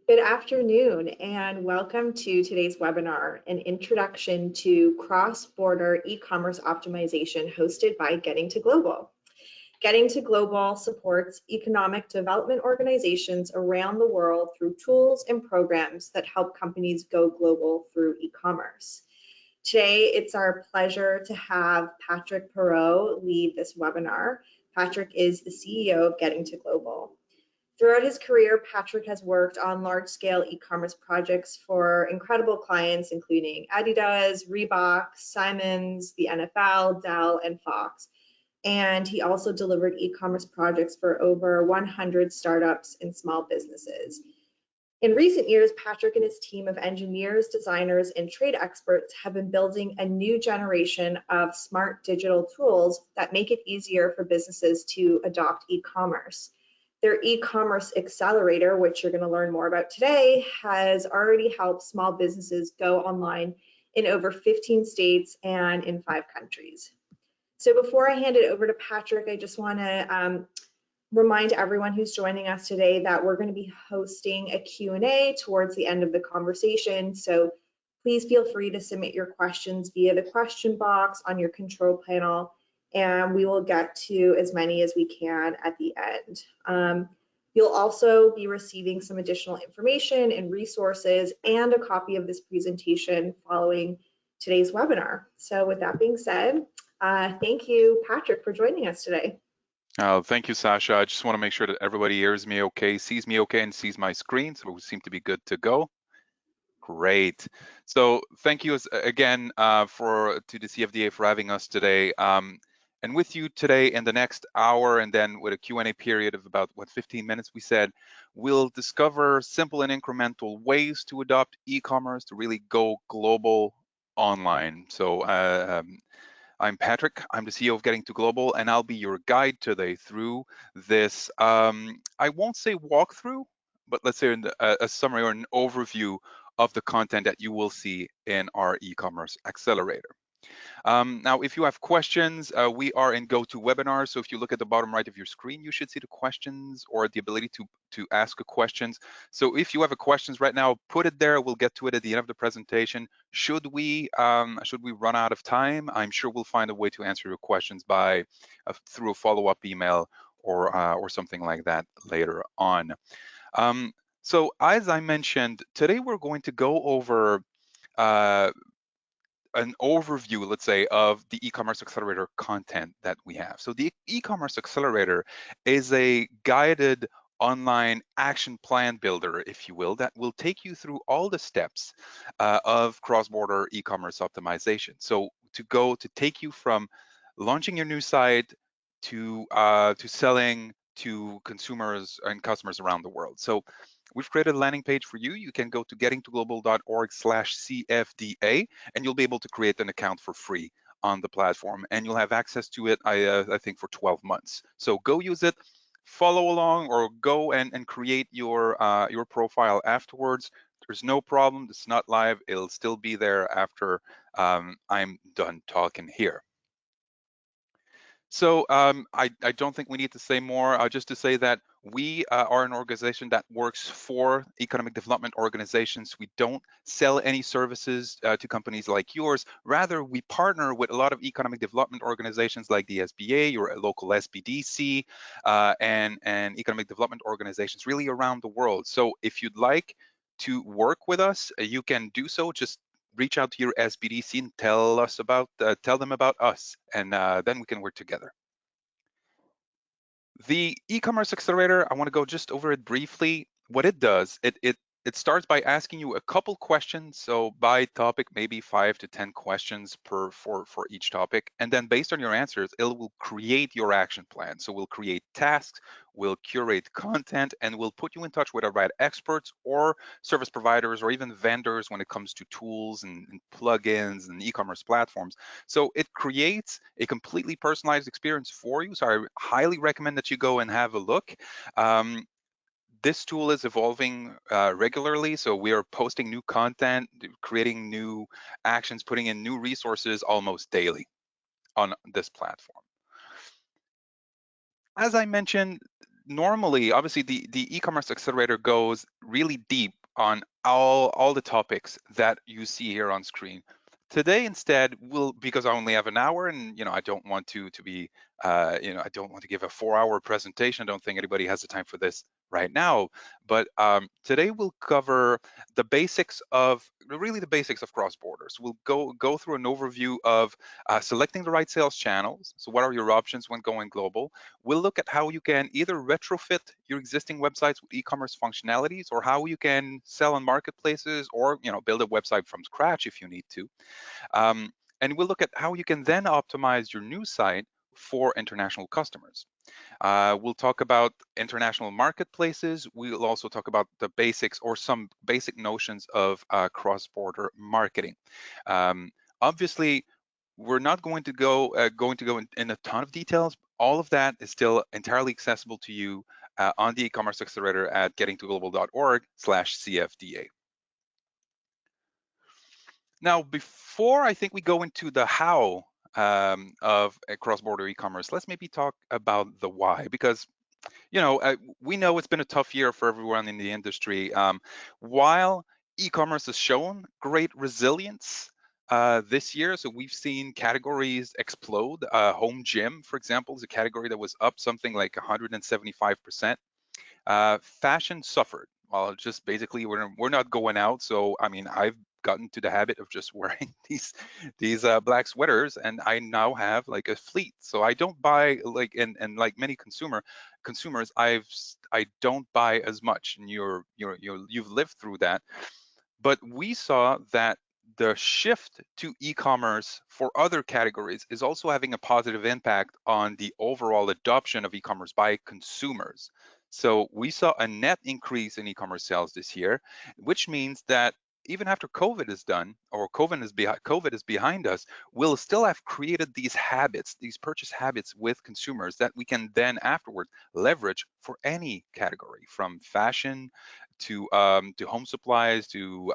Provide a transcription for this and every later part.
Good afternoon and welcome to today's webinar, an introduction to cross-border e-commerce optimization hosted by Getting to Global. Getting to Global supports economic development organizations around the world through tools and programs that help companies go global through e-commerce. Today, it's our pleasure to have Patrick Perot lead this webinar. Patrick is the CEO of Getting to Global. Throughout his career, Patrick has worked on large-scale e-commerce projects for incredible clients, including Adidas, Reebok, Simons, the NFL, Dell, and Fox. And he also delivered e-commerce projects for over 100 startups and small businesses. In recent years, Patrick and his team of engineers, designers, and trade experts have been building a new generation of smart digital tools that make it easier for businesses to adopt e-commerce. Their e-commerce accelerator, which you're going to learn more about today, has already helped small businesses go online in over 15 states and in 5 countries. So before I hand it over to Patrick, I just want to remind everyone who's joining us today that we're going to be hosting a Q&A towards the end of the conversation. So please feel free to submit your questions via the question box on your control panel, and we will get to as many as we can at the end. You'll also be receiving some additional information and resources and a copy of this presentation following today's webinar. So with that being said, thank you, Patrick, for joining us today. Thank you, Sasha. I just want to make sure that everybody hears me okay, sees me okay, and sees my screen, so we seem to be good to go. Great. So thank you again to the CFDA for having us today. And with you today in the next hour, and then with a Q&A period of about, 15 minutes, we said, we'll discover simple and incremental ways to adopt e-commerce to really go global online. So I'm Patrick, I'm the CEO of Getting to Global, and I'll be your guide today through this, I won't say walkthrough, but let's say a summary or an overview of the content that you will see in our e-commerce accelerator. Now, if you have questions, we are in GoToWebinar. So if you look at the bottom right of your screen, you should see the questions or the ability to ask questions. So if you have a questions right now, put it there. We'll get to it at the end of the presentation. Should we run out of time, I'm sure we'll find a way to answer your questions through a follow-up email or something like that later on. So as I mentioned, today we're going to go over an overview, let's say, of the e-commerce accelerator content that we have. So the e-commerce accelerator is a guided online action plan builder, if you will, that will take you through all the steps of cross-border e-commerce optimization. So to take you from launching your new site to selling to consumers and customers around the world. So we've created a landing page for you. You can go to gettingtoglobal.org/CFDA, and you'll be able to create an account for free on the platform, and you'll have access to it, I think, for 12 months. So go use it, follow along, or go and create your profile afterwards. There's no problem. It's not live. It'll still be there after I'm done talking here. So I don't think we need to say more, just to say that we are an organization that works for economic development organizations. We don't sell any services to companies like yours. Rather, we partner with a lot of economic development organizations like the SBA or a local SBDC and economic development organizations really around the world. So if you'd like to work with us, you can do so. Just reach out to your SBDC and tell them about us, and then we can work together. The e-commerce accelerator, I want to go just over it briefly. What it does, it starts by asking you a couple questions. So by topic, maybe 5 to 10 questions for each topic. And then based on your answers, it will create your action plan. So we'll create tasks, we'll curate content, and we'll put you in touch with the right experts or service providers or even vendors when it comes to tools and plugins and e-commerce platforms. So it creates a completely personalized experience for you. So I highly recommend that you go and have a look. This tool is evolving regularly, so we are posting new content, creating new actions, putting in new resources almost daily on this platform. As I mentioned, normally, obviously, the e-commerce accelerator goes really deep on all the topics that you see here on screen. Today, instead, because I only have an hour, and I don't want to be, I don't want to give a 4-hour presentation. I don't think anybody has the time for this right now. But today we'll cover the basics of really the basics of cross-borders. We'll go through an overview of selecting the right sales channels. So what are your options when going global? We'll look at how you can either retrofit your existing websites with e-commerce functionalities, or how you can sell on marketplaces, or build a website from scratch if you need to. Um, and we'll look at how you can then optimize your new site for international customers. We'll talk about international marketplaces. We'll also talk about the basics, or some basic notions of cross-border marketing. Obviously, we're not going to go in a ton of details. All of that is still entirely accessible to you on the e-commerce accelerator at gettingtoglobal.org/CFDA. Now, before I think we go into the how of a cross-border e-commerce, let's maybe talk about the why, because we know it's been a tough year for everyone in the industry. While e-commerce has shown great resilience this year, so we've seen categories explode. Home gym, for example, is a category that was up something like 175%. Fashion suffered. Well, just basically we're not going out, so I mean I've gotten to the habit of just wearing these black sweaters, and I now have like a fleet. So I don't buy like and like many consumers, I don't buy as much, and you've lived through that. But we saw that the shift to e-commerce for other categories is also having a positive impact on the overall adoption of e-commerce by consumers. So we saw a net increase in e-commerce sales this year, which means that even after COVID is done, or COVID is behind us, we'll still have created these habits, these purchase habits with consumers that we can then afterward leverage for any category, from fashion to home supplies to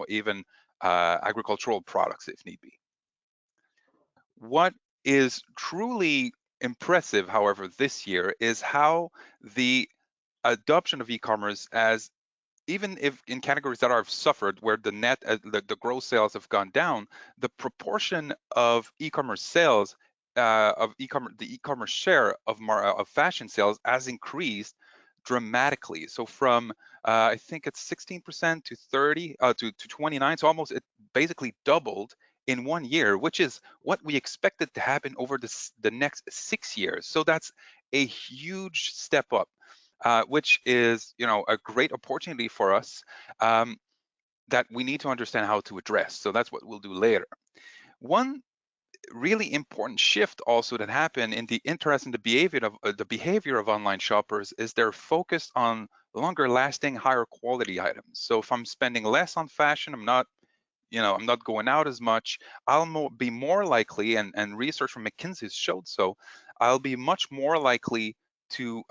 even agricultural products if need be. What is truly impressive, however, this year is how the adoption of e-commerce, as even if in categories that are suffered, where the gross sales have gone down, the proportion of e-commerce sales the e-commerce share of fashion sales has increased dramatically. So from I think it's 16% to 30 to 29, so almost it basically doubled in 1 year, which is what we expected to happen over the next 6 years. So that's a huge step up, which is a great opportunity for us that we need to understand how to address. So that's what we'll do later. One really important shift also that happened in the interest in the behavior of online shoppers is they're focused on longer lasting, higher quality items. So if I'm spending less on fashion, I'm not going out as much, I'll be more likely, and research from McKinsey showed so, I'll be much more likely to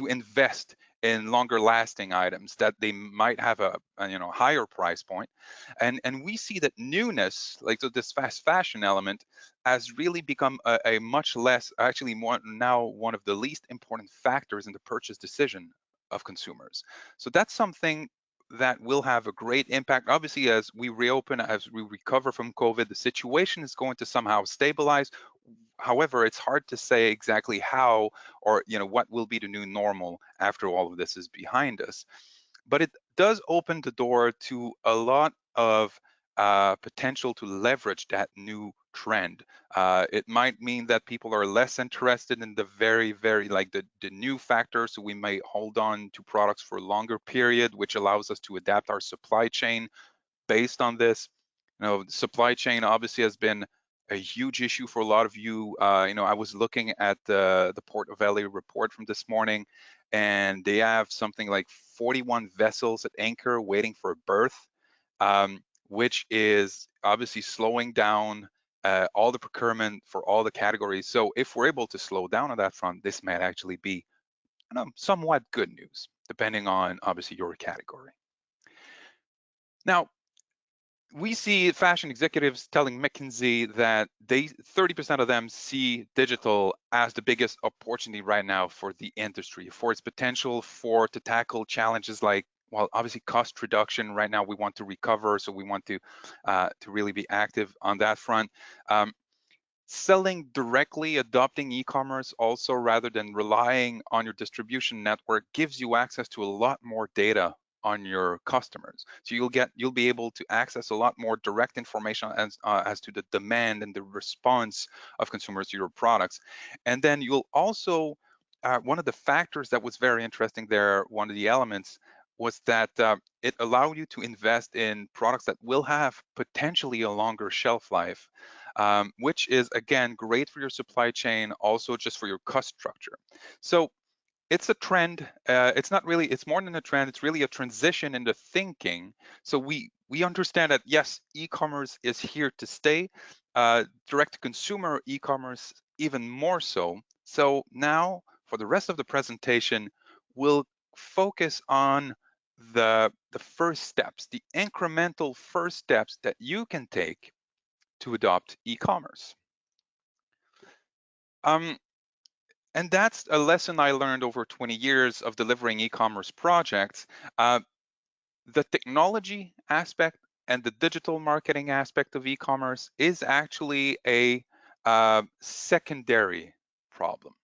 invest in longer lasting items that they might have a higher price point. And we see that newness, like so this fast fashion element, has really become a much less, actually more now, one of the least important factors in the purchase decision of consumers. So that's something that will have a great impact. Obviously, as we reopen, as we recover from COVID, the situation is going to somehow stabilize. However, it's hard to say exactly how, or what will be the new normal after all of this is behind us. But it does open the door to a lot of potential to leverage that new trend. It might mean that people are less interested in the very like the new factors, so we may hold on to products for a longer period, which allows us to adapt our supply chain based on this. Supply chain obviously has been a huge issue for a lot of you. I was looking at the Port of LA report from this morning, and they have something like 41 vessels at anchor waiting for a berth, which is obviously slowing down all the procurement for all the categories. So if we're able to slow down on that front, this might actually be somewhat good news, depending on obviously your category. Now, we see fashion executives telling McKinsey that 30% of them see digital as the biggest opportunity right now for the industry, for its potential to tackle challenges like, well, obviously cost reduction. Right now we want to recover, so we want to really be active on that front. Selling directly, adopting e-commerce also rather than relying on your distribution network gives you access to a lot more data on your customers. So you'll be able to access a lot more direct information as to the demand and the response of consumers to your products. And then you'll also one of the factors that was very interesting there, one of the elements was that it allowed you to invest in products that will have potentially a longer shelf life, which is, again, great for your supply chain, also just for your cost structure. So it's a trend. It's more than a trend. It's really a transition in the thinking. So we understand that, yes, e-commerce is here to stay, direct to consumer e-commerce even more so. So now for the rest of the presentation, we'll focus on the first steps, the incremental first steps that you can take to adopt e-commerce. And that's a lesson I learned over 20 years of delivering e-commerce projects. The technology aspect and the digital marketing aspect of e-commerce is actually a secondary problem.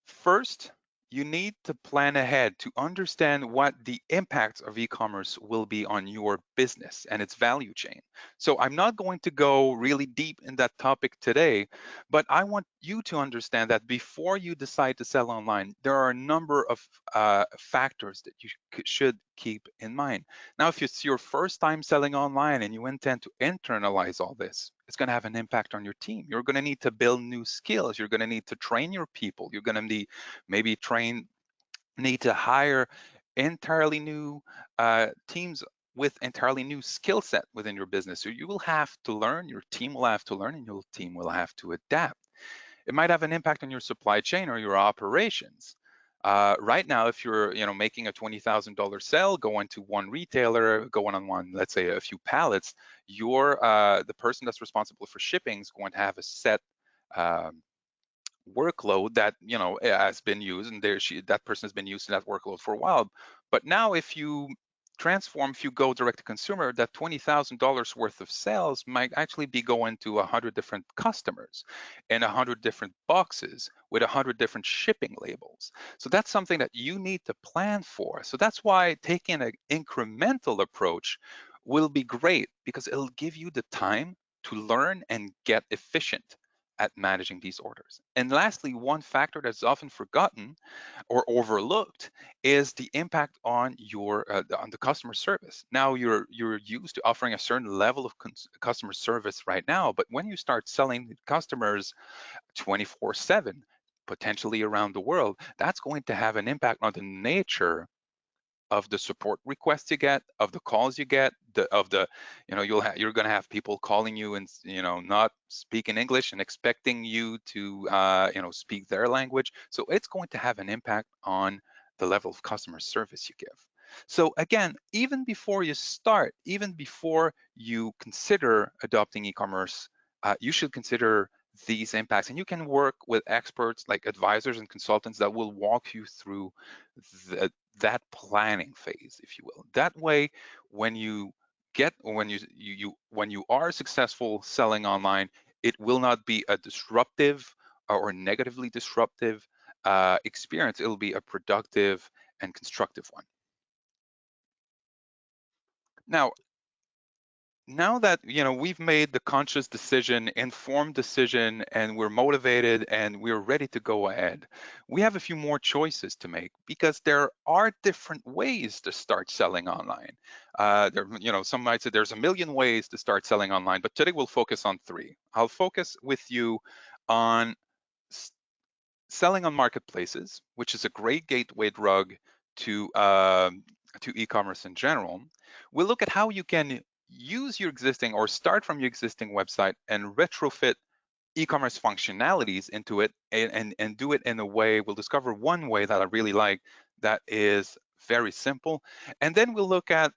First, you need to plan ahead to understand what the impacts of e-commerce will be on your business and its value chain. So I'm not going to go really deep in that topic today, but I want you to understand that before you decide to sell online, there are a number of factors that you should keep in mind. Now, if it's your first time selling online and you intend to internalize all this, it's going to have an impact on your team. You're going to need to build new skills. You're going to need to train your people. You're going to need to hire entirely new teams with entirely new skill set within your business. So you will have to learn, your team will have to learn, and your team will have to adapt. It might have an impact on your supply chain or your operations. Right now, if you're making a $20,000 sale, going to one retailer, going on one, let's say a few pallets, the person that's responsible for shipping is going to have a set workload that has been used, and that person has been using that workload for a while. But now if you go direct to consumer, that $20,000 worth of sales might actually be going to 100 different customers in 100 different boxes with 100 different shipping labels. So that's something that you need to plan for. So that's why taking an incremental approach will be great, because it'll give you the time to learn and get efficient at managing these orders. And lastly, one factor that's often forgotten or overlooked is the impact on on the customer service. Now you're used to offering a certain level of customer service right now, but when you start selling customers 24/7, potentially around the world, that's going to have an impact on the nature of the support requests you get, of the calls you get, you're going to have people calling you and not speaking English and expecting you to speak their language. So it's going to have an impact on the level of customer service you give. So again, even before you consider adopting e-commerce, you should consider these impacts, and you can work with experts like advisors and consultants that will walk you through that planning phase, if you will. That way, when you are successful selling online, it will not be a disruptive or negatively disruptive experience. It'll be a productive and constructive one. Now that we've made the conscious decision, informed decision, and we're motivated and we're ready to go ahead, we have a few more choices to make, because there are different ways to start selling online. Some might say there's a million ways to start selling online, but today we'll focus on 3. I'll focus with you on selling on marketplaces, which is a great gateway drug to e-commerce in general. We'll look at how you can use your existing or start from your existing website and retrofit e-commerce functionalities into it, and do it in a way. We'll discover one way that I really like that is very simple. And then we'll look at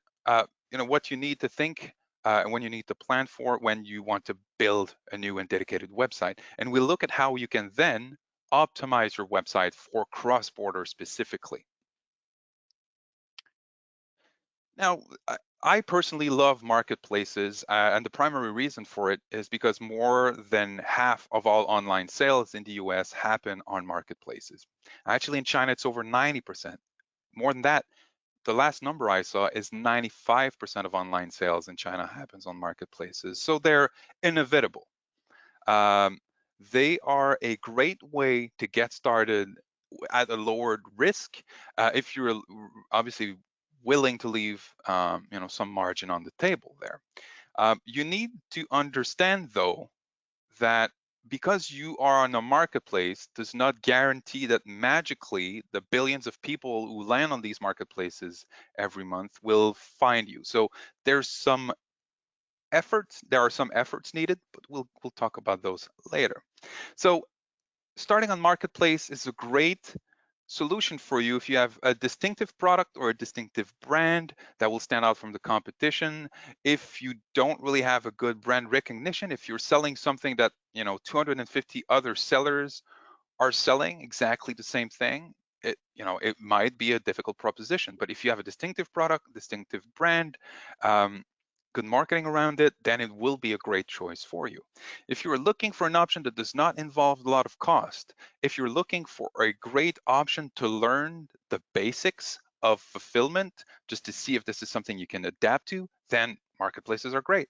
what you need to think when you need to plan for when you want to build a new and dedicated website. And we'll look at how you can then optimize your website for cross-border specifically. Now, I personally love marketplaces, and the primary reason for it is because more than half of all online sales in the US happen on marketplaces. Actually, in China, it's over 90%. More than that, the last number I saw is 95% of online sales in China happens on marketplaces. So they're inevitable. Um, they are a great way to get started at a lowered risk if you're obviously willing to leave some margin on the table there. You need to understand though that because you are on a marketplace does not guarantee that magically the billions of people who land on these marketplaces every month will find you. So there's some there are some efforts needed, but we'll talk about those later. So starting on marketplace is a great solution for you if you have a distinctive product or a distinctive brand that will stand out from the competition. If you don't really have a good brand recognition, if you're selling something that 250 other sellers are selling exactly the same thing, it might be a difficult proposition. But if you have a distinctive product, distinctive brand, um, good marketing around it, then it will be a great choice for you. If you're looking for an option that does not involve a lot of cost, if you're looking for a great option to learn the basics of fulfillment, just to see if this is something you can adapt to, then marketplaces are great.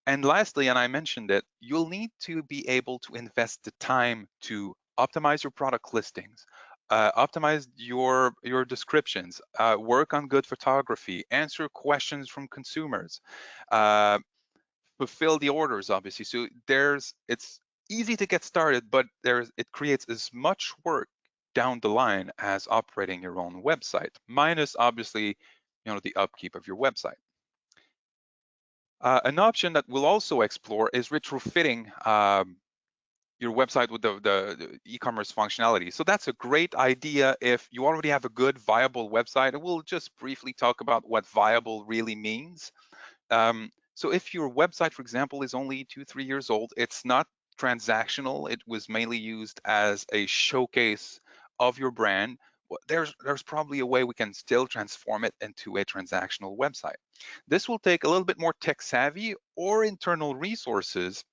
And lastly, and I mentioned it, you'll need to be able to invest the time to optimize your product listings, optimize your descriptions, work on good photography, answer questions from consumers, uh, fulfill the orders, obviously. So it's easy to get started, but it creates as much work down the line as operating your own website, minus obviously, the upkeep of your website. An option that we'll also explore is retrofitting your website with the e-commerce functionality. So that's a great idea if you already have a good, viable website. And we'll just briefly talk about what viable really means. So if your website, for example, is only 2-3 years old, it's not transactional. It was mainly used as a showcase of your brand. There's probably a way we can still transform it into a transactional website. This will take a little bit more tech savvy or internal resources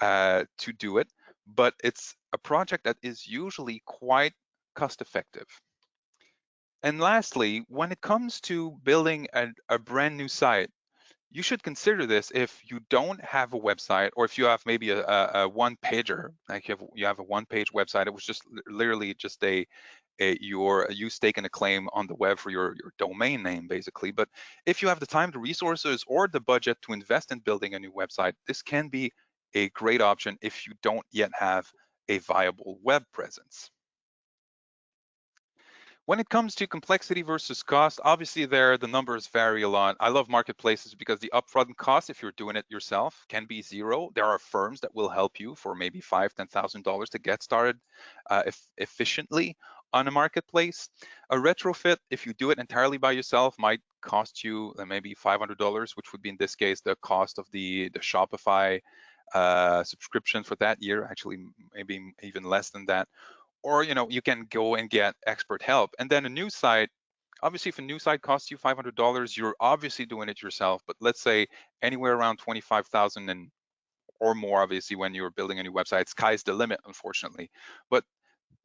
to do it, but it's a project that is usually quite cost effective. And lastly, when it comes to building a brand new site, you should consider this if you don't have a website, or if you have maybe a one pager, like you have a one-page website. It was just literally just you staking a claim on the web for your domain name, basically. But if you have the time, the resources, or the budget to invest in building a new website, this can be a great option if you don't yet have a viable web presence. When it comes to complexity versus cost, obviously the numbers vary a lot. I love marketplaces because the upfront cost, if you're doing it yourself, can be zero. There are firms that will help you for maybe $5,000, $10,000 to get started efficiently on a marketplace. A retrofit, if you do it entirely by yourself, might cost you maybe $500, which would be in this case the cost of the Shopify subscription for that year, actually maybe even less than that. Or you can go and get expert help. And then a new site, obviously if a new site costs you $500, you're obviously doing it yourself. But let's say anywhere around 25,000 and or more, obviously when you're building a new website, sky's the limit, unfortunately. But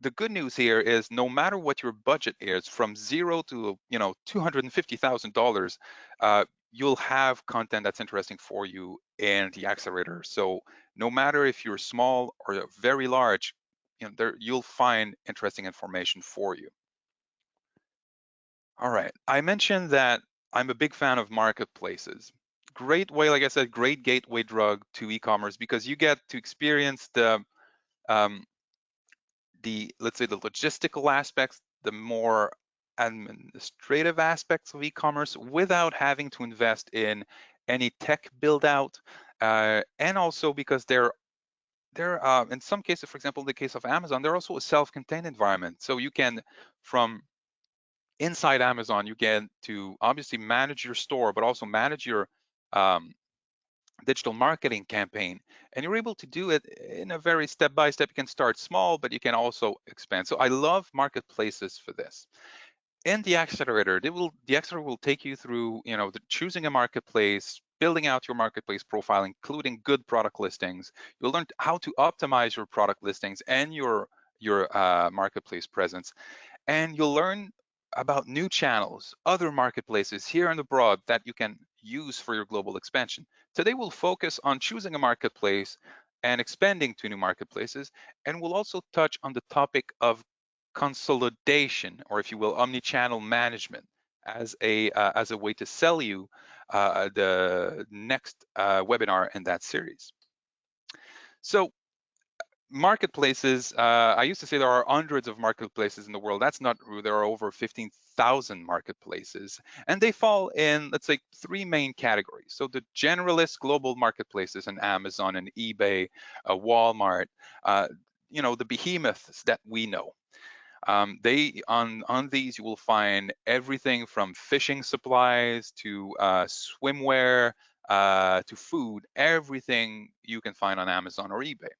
the good news here is no matter what your budget is, from zero to $250,000, you'll have content that's interesting for you in the accelerator. So no matter if you're small or very large, you'll find interesting information for you. All right, I mentioned that I'm a big fan of marketplaces. Great way, like I said, great gateway drug to e-commerce because you get to experience um, let's say the logistical aspects, the more administrative aspects of e-commerce without having to invest in any tech build out, and also because they're in some cases, for example, in the case of Amazon, they're also a self-contained environment. So you can, from inside Amazon, you get to obviously manage your store, but also manage your digital marketing campaign, and you're able to do it in a very step-by-step. You can start small, but you can also expand. So I love marketplaces for this. In the accelerator, the accelerator will take you through, choosing a marketplace, building out your marketplace profile, including good product listings. You'll learn how to optimize your product listings and your marketplace presence, and you'll learn about new channels, other marketplaces here and abroad that you can use for your global expansion. Today, we'll focus on choosing a marketplace and expanding to new marketplaces, and we'll also touch on the topic of consolidation, or if you will, omni-channel management as a way to sell you the next webinar in that series. So marketplaces, I used to say there are hundreds of marketplaces in the world. That's not true. There are over 15,000 marketplaces, and they fall in, let's say, three main categories. So the generalist global marketplaces, and Amazon and eBay, Walmart, the behemoths that we know. They on these you will find everything from fishing supplies to swimwear to food. Everything you can find on Amazon or eBay.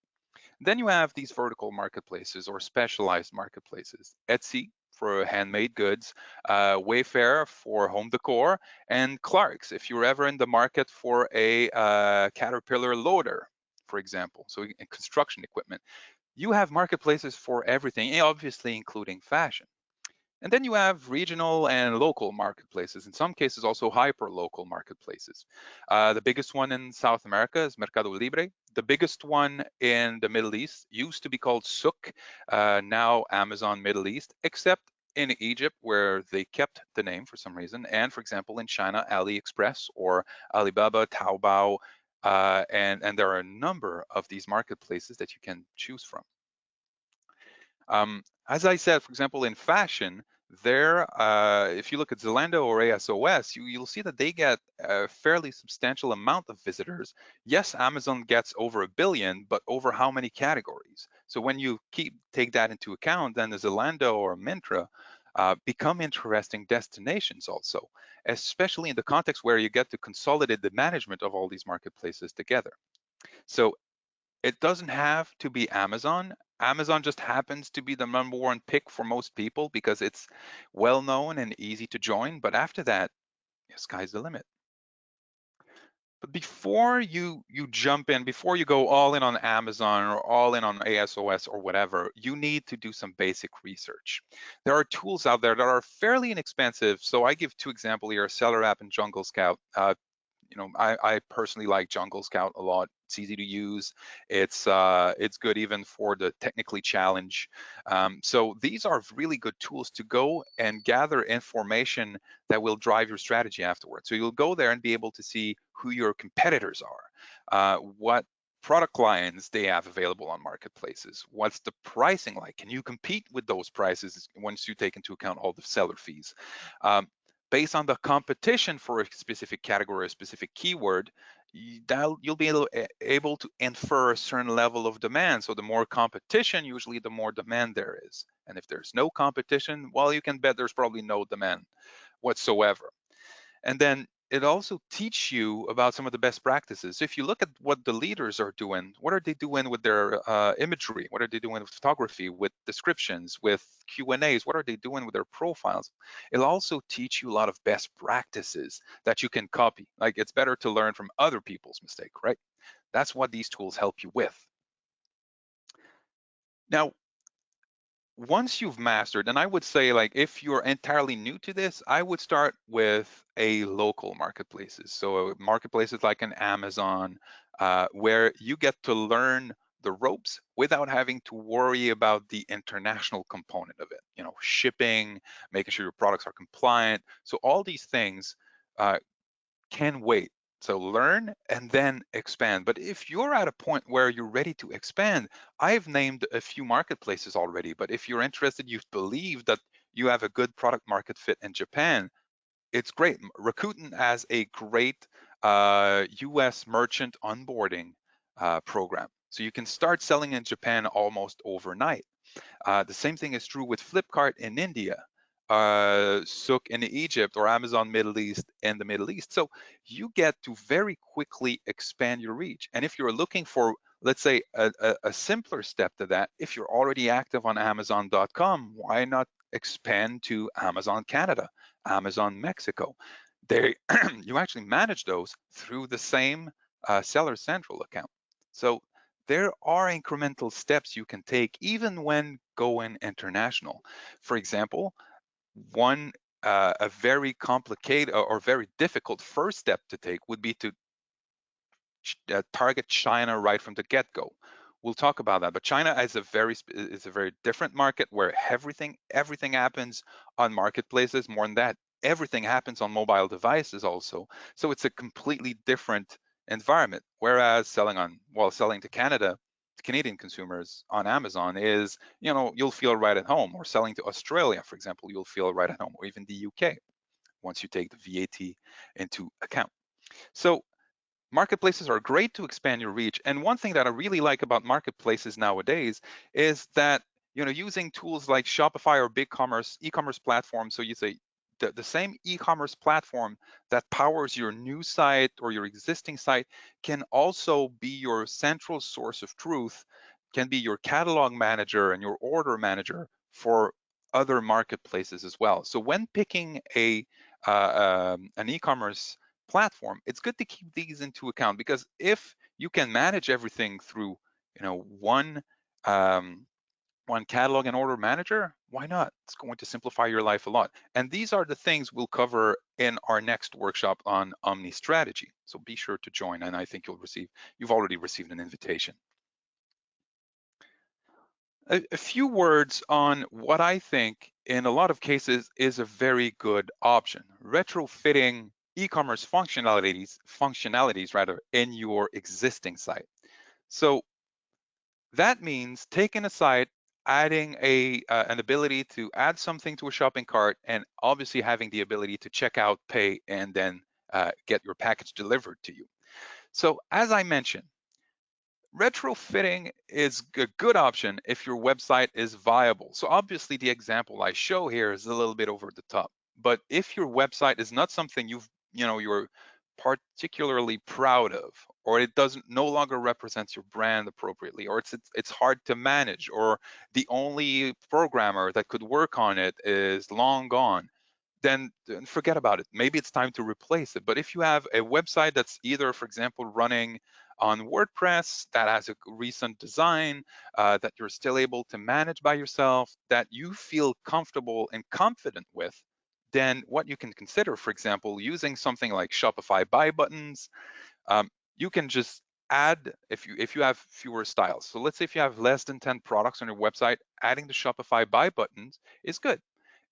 Then you have these vertical marketplaces or specialized marketplaces. Etsy for handmade goods, Wayfair for home decor, and Clark's if you're ever in the market for a Caterpillar loader, for example, so construction equipment. You have marketplaces for everything, obviously including fashion. And then you have regional and local marketplaces, in some cases also hyper-local marketplaces. The biggest one in South America is Mercado Libre. The biggest one in the Middle East used to be called Souk, now Amazon Middle East, except in Egypt where they kept the name for some reason. And for example, in China, AliExpress or Alibaba, Taobao, and there are a number of these marketplaces that you can choose from. As I said, for example, in fashion, if you look at Zalando or ASOS, you'll see that they get a fairly substantial amount of visitors. Yes, Amazon gets over 1 billion, but over how many categories? So when you take that into account, then the Zalando or Myntra become interesting destinations also, especially in the context where you get to consolidate the management of all these marketplaces together. So it doesn't have to be Amazon. Amazon just happens to be the #1 pick for most people because it's well known and easy to join. But after that, sky's the limit. But before you jump in, before you go all in on Amazon or all in on ASOS or whatever, you need to do some basic research. There are tools out there that are fairly inexpensive. So I give two examples here: Seller App and Jungle Scout. I personally like Jungle Scout a lot. It's easy to use. It's good even for the technically challenged. So these are really good tools to go and gather information that will drive your strategy afterwards. So you'll go there and be able to see who your competitors are, what product lines they have available on marketplaces, what's the pricing like, can you compete with those prices once you take into account all the seller fees. Based on the competition for a specific category, a specific keyword, you'll be able to infer a certain level of demand. So the more competition, usually the more demand there is. And if there's no competition, well, you can bet there's probably no demand whatsoever. And then it also teaches you about some of the best practices. If you look at what the leaders are doing, what are they doing with their imagery? What are they doing with photography, with descriptions, with Q&As? What are they doing with their profiles? It'll also teach you a lot of best practices that you can copy. Like, it's better to learn from other people's mistake, right? That's what these tools help you with. Now, once you've mastered, and I would say, like, if you're entirely new to this, I would start with a local marketplaces. So marketplaces like an Amazon, where you get to learn the ropes without having to worry about the international component of it. Shipping, making sure your products are compliant. So all these things can wait. So learn and then expand. But if you're at a point where you're ready to expand, I've named a few marketplaces already, but if you're interested, you believe that you have a good product market fit in Japan, it's great. Rakuten has a great US merchant onboarding program. So you can start selling in Japan almost overnight. The same thing is true with Flipkart in India. Souk in Egypt or Amazon Middle East in the Middle East. So you get to very quickly expand your reach. And if you're looking for, let's say, a simpler step to that, if you're already active on Amazon.com, why not expand to Amazon Canada, Amazon Mexico? They you actually manage those through the same Seller Central account. So there are incremental steps you can take even when going international. For example, one a very complicated or very difficult first step to take would be to target China right from the get-go. We'll talk about that, but China is a very different market where everything happens on marketplaces. More than that, everything happens on mobile devices also. So it's a completely different environment. Whereas selling to Canada, to Canadian consumers on Amazon is, you'll feel right at home. Or selling to Australia, for example, you'll feel right at home, or even the UK once you take the VAT into account. So marketplaces are great to expand your reach. And one thing that I really like about marketplaces nowadays is that, using tools like Shopify or BigCommerce, e-commerce platforms. So you say the same e-commerce platform that powers your new site or your existing site can also be your central source of truth, can be your catalog manager and your order manager for other marketplaces as well. So when picking an e-commerce platform, it's good to keep these into account, because if you can manage everything through, one one catalog and order manager, why not? It's going to simplify your life a lot. And these are the things we'll cover in our next workshop on Omni strategy. So be sure to join, and I think you've already received an invitation. A few words on what I think in a lot of cases is a very good option: retrofitting e-commerce functionalities rather in your existing site. So that means taking a site, adding an ability to add something to a shopping cart, and obviously having the ability to check out, pay, and then get your package delivered to you. So as I mentioned, retrofitting is a good option if your website is viable. So obviously the example I show here is a little bit over the top, but if your website is not something you're particularly proud of, or it doesn't no longer represents your brand appropriately, or it's hard to manage, or the only programmer that could work on it is long gone, then forget about it. Maybe it's time to replace it. But if you have a website that's either, for example, running on WordPress, that has a recent design, that you're still able to manage by yourself, that you feel comfortable and confident with, then what you can consider, for example, using something like Shopify buy buttons. You can just add, if you have fewer styles. So let's say if you have less than 10 products on your website, adding the Shopify buy buttons is good.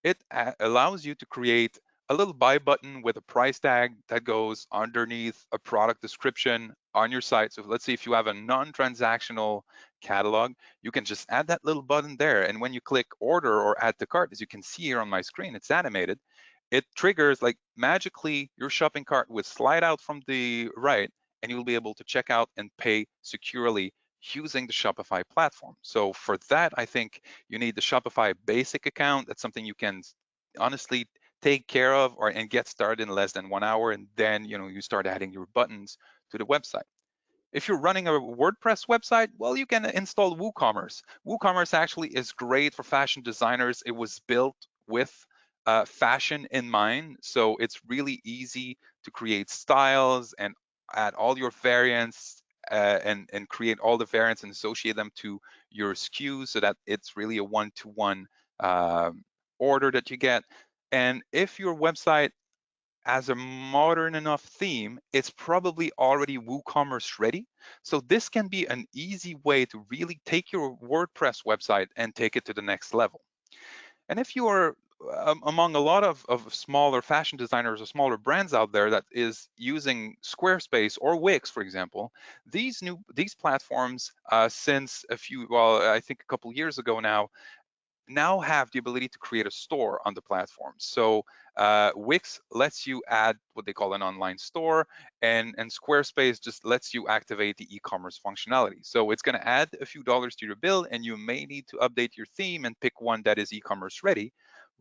It allows you to create a little buy button with a price tag that goes underneath a product description on your site. So let's say if you have a non-transactional catalog, you can just add that little button there. And when you click order or add to cart, as you can see here on my screen, it's animated. It triggers, like magically, your shopping cart would slide out from the right, and you'll be able to check out and pay securely using the Shopify platform. So for that, I think you need the Shopify basic account. That's something you can honestly take care of and get started in less than 1 hour, and then you start adding your buttons to the website. If you're running a WordPress website, well, you can install WooCommerce. WooCommerce actually is great for fashion designers. It was built with fashion in mind, so it's really easy to create styles and add all your variants, and create all the variants and associate them to your SKUs, so that it's really a one-to-one order that you get. And if your website has a modern enough theme, it's probably already WooCommerce ready. So this can be an easy way to really take your WordPress website and take it to the next level. And if you are among a lot of smaller fashion designers or smaller brands out there that is using Squarespace or Wix, for example, these platforms, since I think a couple years ago now have the ability to create a store on the platform. So Wix lets you add what they call an online store, and Squarespace just lets you activate the e-commerce functionality. So it's going to add a few dollars to your bill, and you may need to update your theme and pick one that is e-commerce ready.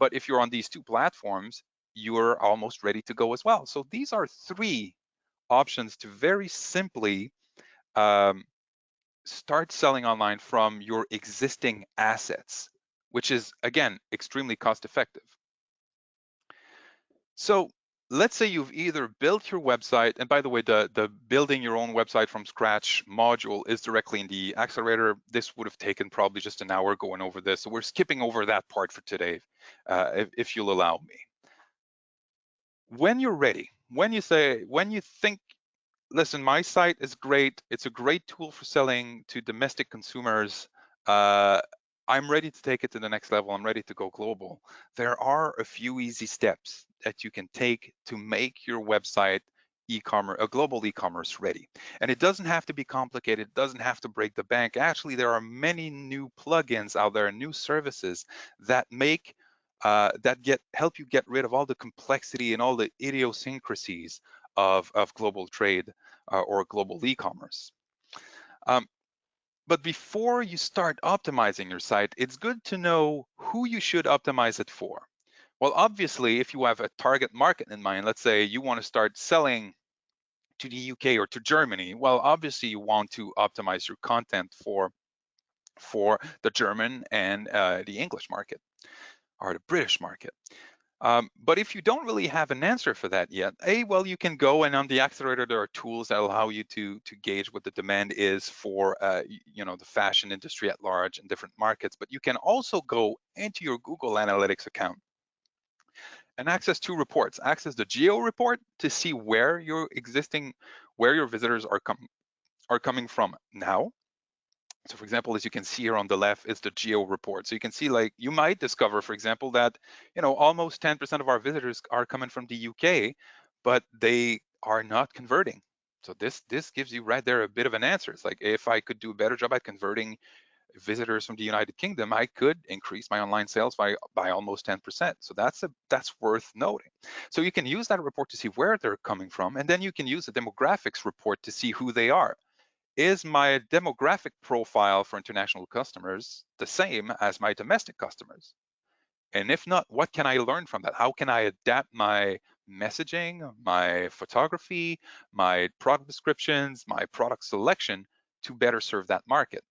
But if you're on these two platforms, you're almost ready to go as well. So these are 3 options to very simply start selling online from your existing assets, which is, again, extremely cost effective. So let's say you've either built your website, and by the way, the building your own website from scratch module is directly in the accelerator. This would have taken probably just an hour going over this. So we're skipping over that part for today, if you'll allow me. When you're ready, when you think, listen, my site is great. It's a great tool for selling to domestic consumers. I'm ready to take it to the next level. I'm ready to go global. There are a few easy steps that you can take to make your website a global e-commerce ready. And it doesn't have to be complicated. It doesn't have to break the bank. Actually, there are many new plugins out there, new services that help you get rid of all the complexity and all the idiosyncrasies of global trade or global e-commerce. But before you start optimizing your site, it's good to know who you should optimize it for. Well, obviously, if you have a target market in mind, let's say you want to start selling to the UK or to Germany, well, obviously you want to optimize your content for the German and the English market or the British market. But if you don't really have an answer for that yet, well, you can go, and on the accelerator, there are tools that allow you to gauge what the demand is for the fashion industry at large in different markets. But you can also go into your Google Analytics account and access 2 reports. Access the geo report to see where your visitors are coming from now. So for example, as you can see here on the left is the geo report. So you can see, like, you might discover, for example, that almost 10% of our visitors are coming from the UK, but they are not converting. So this gives you right there a bit of an answer. It's like, if I could do a better job at converting visitors from the United Kingdom, I could increase my online sales by almost 10%. So that's worth noting. So you can use that report to see where they're coming from, and then you can use the demographics report to see who they are. Is my demographic profile for international customers the same as my domestic customers? And if not, what can I learn from that? How can I adapt my messaging, my photography, my product descriptions, my product selection to better serve that market?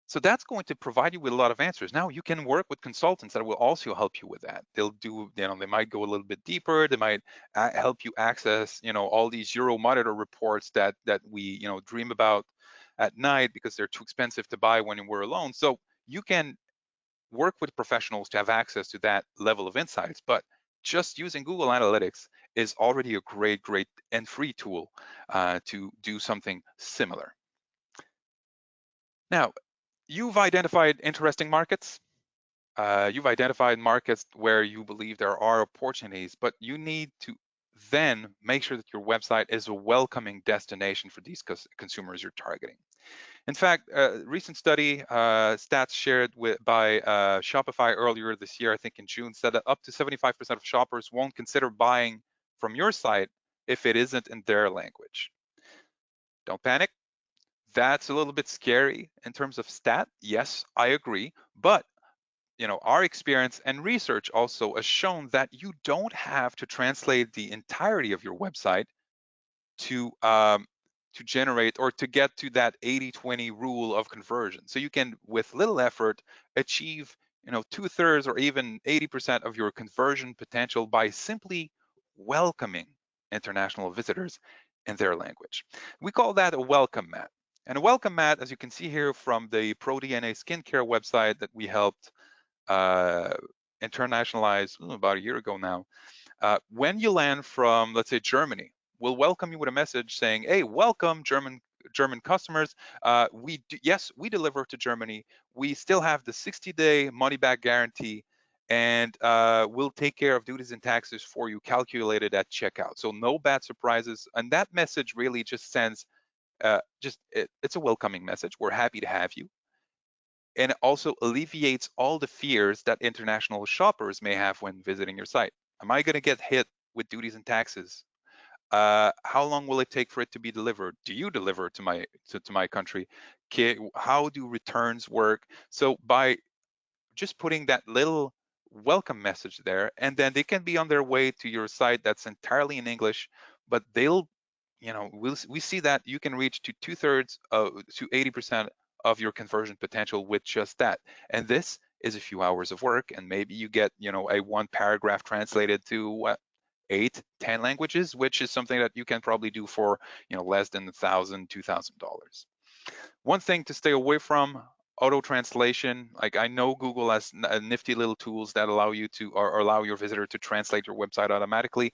So that's going to provide you with a lot of answers. Now you can work with consultants that will also help you with that. They'll do, they might go a little bit deeper. They might help you access, all these Euromonitor reports that we, dream about at night because they're too expensive to buy when we're alone. So you can work with professionals to have access to that level of insights. But just using Google Analytics is already a great and free tool to do something similar. Now, you've identified interesting markets. You've identified markets where you believe there are opportunities, but you need to then make sure that your website is a welcoming destination for these consumers you're targeting. In fact, a recent study, stats shared by Shopify earlier this year, I think in June, said that up to 75% of shoppers won't consider buying from your site if it isn't in their language. Don't panic. That's a little bit scary in terms of stat. Yes, I agree. But our experience and research also has shown that you don't have to translate the entirety of your website to generate or to get to that 80-20 rule of conversion. So you can, with little effort, achieve 2/3 or even 80% of your conversion potential by simply welcoming international visitors in their language. We call that a welcome mat. And a welcome mat, as you can see here from the ProDNA skincare website that we helped internationalize about a year ago now. When you land from, let's say, Germany, we'll welcome you with a message saying, "Hey, welcome, German customers. Yes, we deliver to Germany. We still have the 60-day money-back guarantee, and we'll take care of duties and taxes for you, calculated at checkout. So no bad surprises." And that message really just sends, it's a welcoming message. We're happy to have you. And it also alleviates all the fears that international shoppers may have when visiting your site. Am I going to get hit with duties and taxes? How long will it take for it to be delivered? Do you deliver to my country? How do returns work? So by just putting that little welcome message there, and then they can be on their way to your site that's entirely in English, but they'll, we see that you can reach to 2/3 to 80% of your conversion potential with just that. And this is a few hours of work, and maybe you get, a one paragraph translated to what, 8, 10 languages, which is something that you can probably do for, less than $1,000, $2,000. One thing to stay away from, auto translation. Like, I know Google has nifty little tools that allow you to, or allow your visitor to translate your website automatically.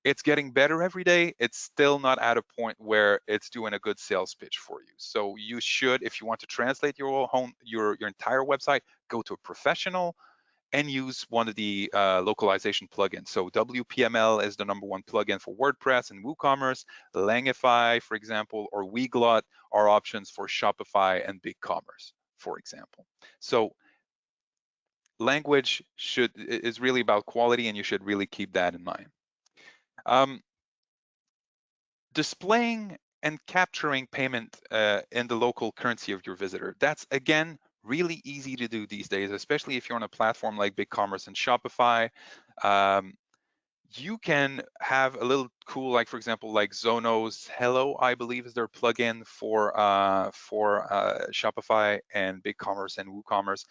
It's getting better every day. It's still not at a point where it's doing a good sales pitch for you. So you should, if you want to translate your entire website, go to a professional and use one of the localization plugins. So WPML is the #1 plugin for WordPress and WooCommerce. Langify, for example, or Weglot are options for Shopify and BigCommerce, for example. So language is really about quality, and you should really keep that in mind. Displaying and capturing payment in the local currency of your visitor. That's, again, really easy to do these days, especially if you're on a platform like BigCommerce and Shopify. You can have a little cool, like, for example, like Zono's Hello, I believe, is their plugin for Shopify and BigCommerce and WooCommerce.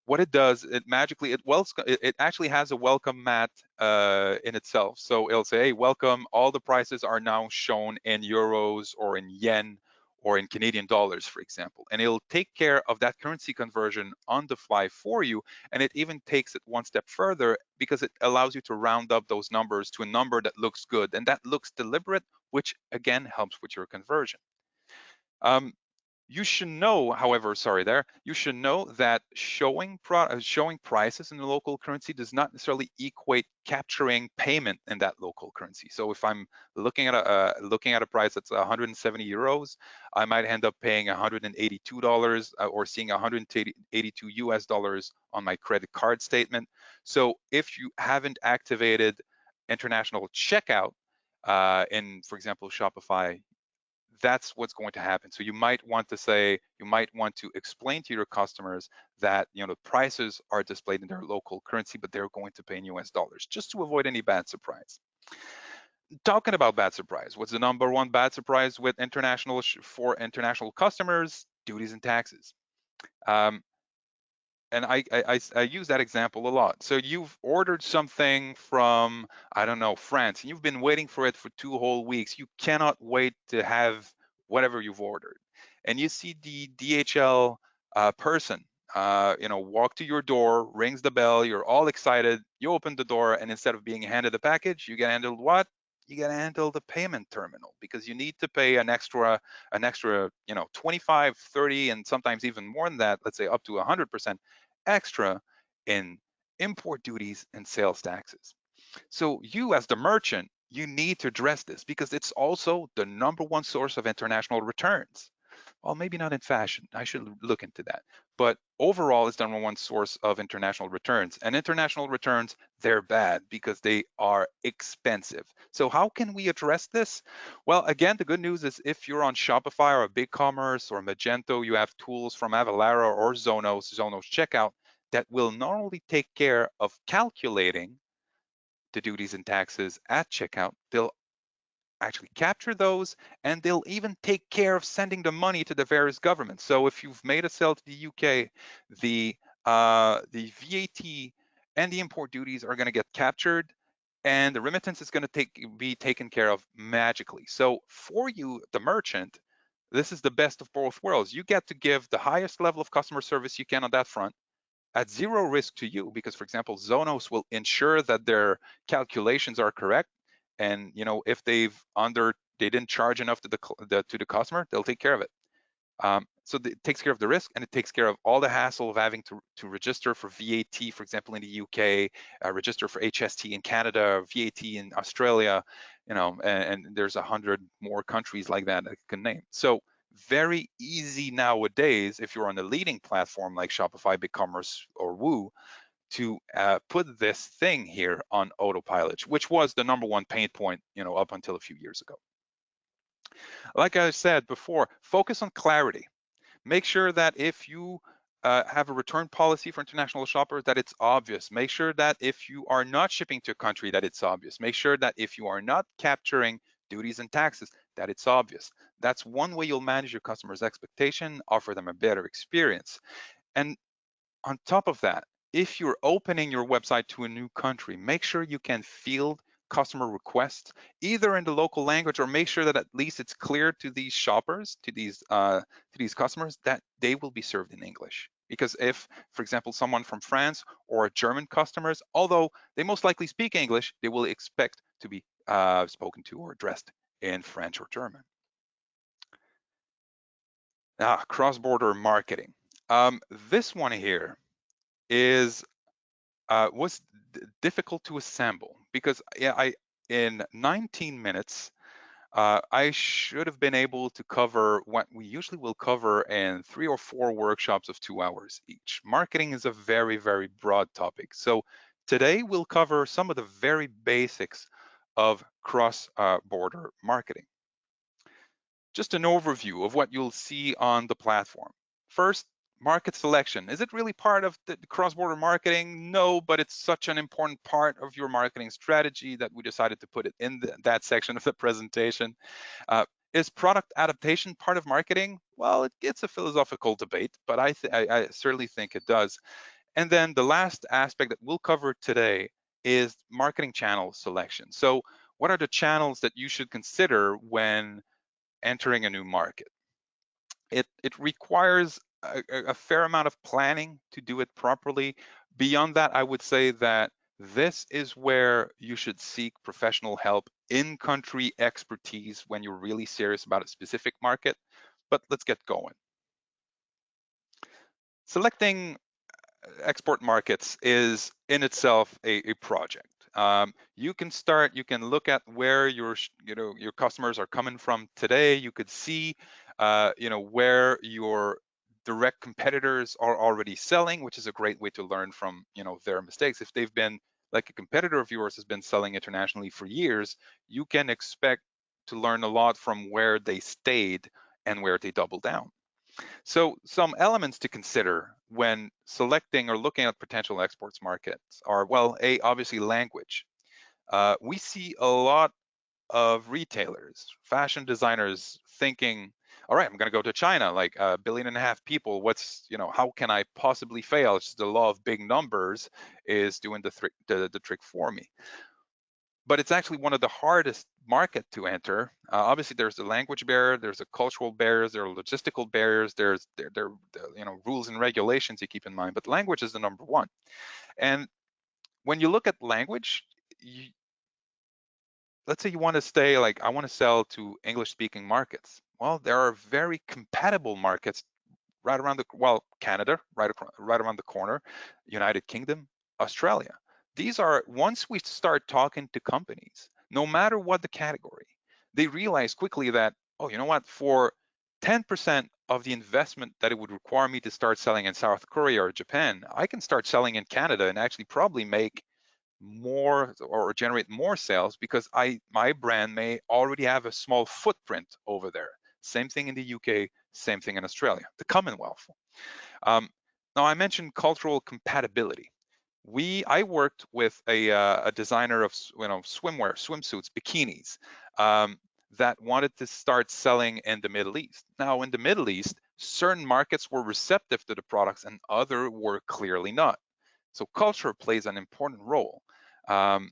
What it does, it magically, it actually has a welcome mat in itself. So it'll say, hey, welcome, all the prices are now shown in euros or in yen or in Canadian dollars, for example. And it'll take care of that currency conversion on the fly for you. And it even takes it one step further, because it allows you to round up those numbers to a number that looks good and that looks deliberate, which again helps with your conversion. You should know, however, you should know that showing prices in the local currency does not necessarily equate capturing payment in that local currency. So if I'm looking at a price that's 170 euros, I might end up paying $182 or seeing $182 US on my credit card statement. So if you haven't activated international checkout in, for example, Shopify, that's what's going to happen. So you might want to explain to your customers that, the prices are displayed in their local currency, but they're going to pay in US dollars, just to avoid any bad surprise. Talking about bad surprise, what's the #1 bad surprise with for international customers? Duties and taxes. And I use that example a lot. So you've ordered something from, I don't know, France, and you've been waiting for it for 2 whole weeks. You cannot wait to have whatever you've ordered. And you see the DHL person, walk to your door, rings the bell, you're all excited, you open the door, and instead of being handed the package, you get handled what? You get handled the payment terminal, because you need to pay an extra, 25, 30, and sometimes even more than that, let's say up to 100% extra in import duties and sales taxes. So you, as the merchant, you need to address this, because it's also the #1 source of international returns. Well, maybe not in fashion, I should look into that. But overall, it's the #1 source of international returns. And international returns, they're bad because they are expensive. So how can we address this? Well, again, the good news is if you're on Shopify or BigCommerce or Magento, you have tools from Avalara or Zonos Checkout, that will not only take care of calculating the duties and taxes at checkout, they'll actually capture those, and they'll even take care of sending the money to the various governments. So if you've made a sale to the UK, the VAT and the import duties are going to get captured, and the remittance is going to be taken care of magically. So for you, the merchant, this is the best of both worlds. You get to give the highest level of customer service you can on that front, at zero risk to you, because, for example, Zonos will ensure that their calculations are correct, and if they didn't charge enough to the customer, they'll take care of it. So it takes care of the risk, and it takes care of all the hassle of having to register for VAT, for example, in the UK, register for HST in Canada, VAT in Australia, and there's 100 more countries like that I can name. So very easy nowadays, if you're on a leading platform like Shopify, BigCommerce, or Woo, to put this thing here on autopilot, which was the #1 pain point, up until a few years ago. Like I said before, focus on clarity. Make sure that if you have a return policy for international shoppers, that it's obvious. Make sure that if you are not shipping to a country, that it's obvious. Make sure that if you are not capturing duties and taxes, that it's obvious. That's one way you'll manage your customers' expectation, offer them a better experience. And on top of that, if you're opening your website to a new country, make sure you can field customer requests either in the local language, or make sure that at least it's clear to these shoppers, to these customers, that they will be served in English. Because if, for example, someone from France or German customers, although they most likely speak English, they will expect to be spoken to or addressed in French or German. Cross-border marketing. This one here is was difficult to assemble, because in 19 minutes I should have been able to cover what we usually will cover in 3 or 4 workshops of 2 hours each. Marketing is a very, very broad topic. So today we'll cover some of the very basics of cross-border marketing. Just an overview of what you'll see on the platform. First, market selection. Is it really part of the cross-border marketing? No, but it's such an important part of your marketing strategy that we decided to put it in that section of the presentation. Is product adaptation part of marketing? Well, it's a philosophical debate, but I certainly think it does. And then the last aspect that we'll cover today is marketing channel selection. So what are the channels that you should consider when entering a new market? It requires a fair amount of planning to do it properly. Beyond that, I would say that this is where you should seek professional help, in-country expertise, when you're really serious about a specific market. But let's get going. Selecting export markets is in itself a project. You can look at where your customers are coming from today. You could see where your direct competitors are already selling, which is a great way to learn from their mistakes. If they've been, like, a competitor of yours has been selling internationally for years, you can expect to learn a lot from where they stayed and where they doubled down. So some elements to consider when selecting or looking at potential exports markets are, well, obviously language. We see a lot of retailers, fashion designers thinking, all right, I'm going to go to China, like 1.5 billion people. How can I possibly fail? It's just the law of big numbers is doing the trick for me. But it's actually one of the hardest market to enter. Obviously, there's the language barrier, there's the cultural barriers, there are logistical barriers, there rules and regulations you keep in mind. But language is the number one. And when you look at language, let's say you want to stay, like, I want to sell to English-speaking markets. Well, there are very compatible markets right around Canada, right around the corner, United Kingdom, Australia. These are, once we start talking to companies, no matter what the category, they realize quickly that, oh, you know what, for 10% of the investment that it would require me to start selling in South Korea or Japan, I can start selling in Canada and actually probably make more or generate more sales, because my brand may already have a small footprint over there. Same thing in the UK, same thing in Australia, the Commonwealth. Now, I mentioned cultural compatibility. I worked with a designer of swimwear, swimsuits, bikinis, that wanted to start selling in the Middle East. Now, in the Middle East, certain markets were receptive to the products and other were clearly not. So culture plays an important role on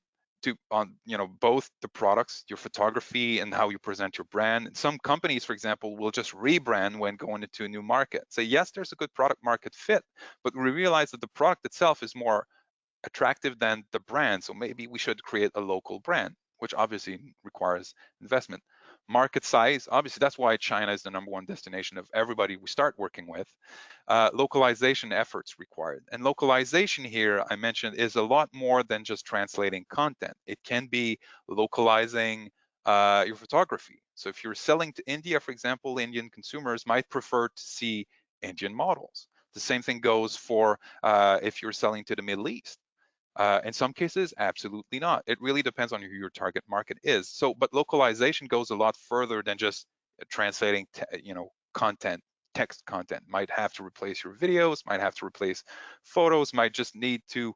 both the products, your photography, and how you present your brand. And some companies, for example, will just rebrand when going into a new market. Say, yes, there's a good product market fit, but we realize that the product itself is more attractive than the brand. So maybe we should create a local brand, which obviously requires investment. Market size, obviously, that's why China is the #1 destination of everybody we start working with. Localization efforts required. And localization here, I mentioned, is a lot more than just translating content. It can be localizing your photography. So if you're selling to India, for example, Indian consumers might prefer to see Indian models. The same thing goes for if you're selling to the Middle East. In some cases, absolutely not. It really depends on who your target market is. So, but localization goes a lot further than just translating, content text content, might have to replace your videos, might have to replace photos, might just need to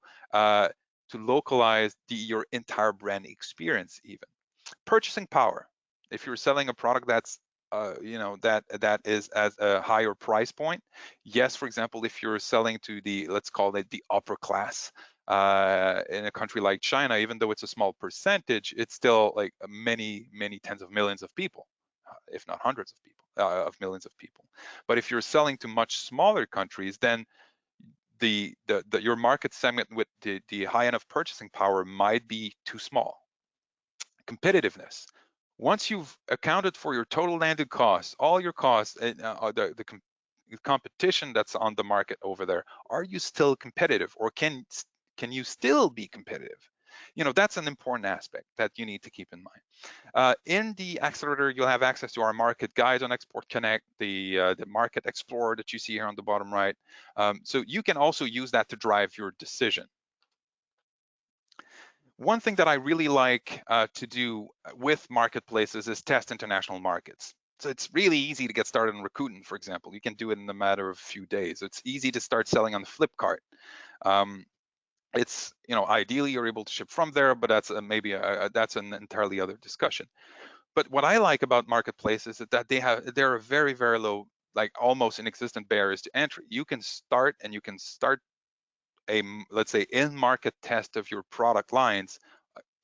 localize your entire brand experience even. Purchasing power. If you're selling a product that's that is at a higher price point, yes, for example, if you're selling to the, let's call it the upper class in a country like China, even though it's a small percentage, it's still like many tens of millions of people, if not hundreds of people, of millions of people. But if you're selling to much smaller countries, then your market segment with the high end of purchasing power might be too small. Competitiveness. Once you've accounted for your total landed costs, all your costs, the competition that's on the market over there, are you still competitive, or can you still be competitive? That's an important aspect that you need to keep in mind. In the accelerator, you'll have access to our market guide on Export Connect, the market explorer that you see here on the bottom right. So you can also use that to drive your decision. One thing that I really like to do with marketplaces is test international markets. So it's really easy to get started on Rakuten, for example. You can do it in a matter of a few days. It's easy to start selling on Flipkart. It's, ideally you're able to ship from there, but that's that's an entirely other discussion. But what I like about marketplaces is that they're a very, very low, like almost inexistent barriers to entry. You can start a, let's say, in-market test of your product lines,